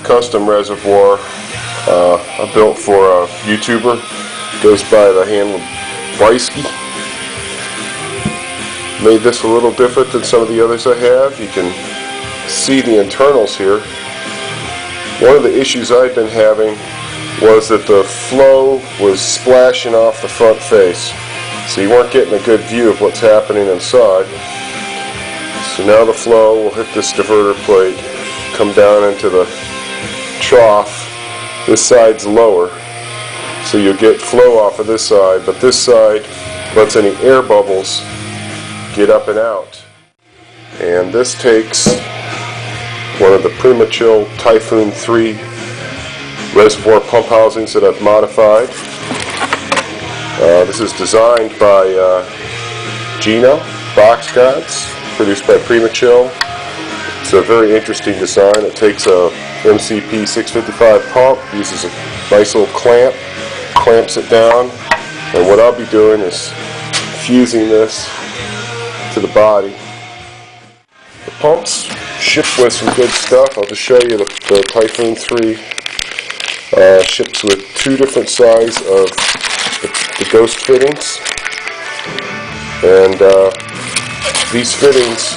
custom reservoir I built for a YouTuber. Goes by the handle Brysky. Made this a little different than some of the others I have. You can see the internals here. One of the issues I've been having was that the flow was splashing off the front face, so you weren't getting a good view of what's happening inside. So now the flow will hit this diverter plate, come down into the trough. This side's lower, so you'll get flow off of this side, but this side lets any air bubbles get up and out. And this takes one of the Prima-Chill Typhoon 3 reservoir pump housings that I've modified. This is designed by Gino Box Gods, produced by Prima-Chill. It's a very interesting design. It takes a MCP 655 pump, uses a nice little clamp, clamps it down, and what I'll be doing is fusing this to the body. The pumps ship with some good stuff. I'll just show you the Typhoon 3 ships with two different sizes of the ghost fittings, and these fittings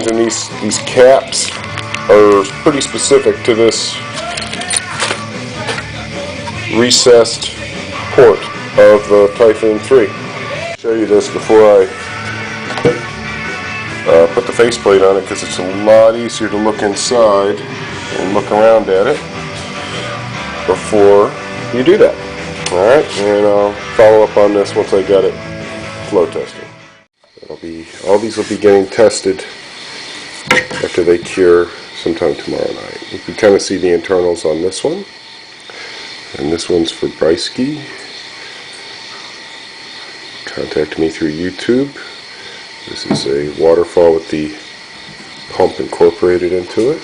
and these caps are pretty specific to this recessed port of the Typhoon 3. I'll show you this before I put the faceplate on it, because it's a lot easier to look inside and look around at it before you do that. Alright, and I'll follow up on this once I got it flow tested. All these will be getting tested after they cure sometime tomorrow night. You can kind of see the internals on this one, and this one's for Brysky. Contact me through YouTube. This is a waterfall with the pump incorporated into it.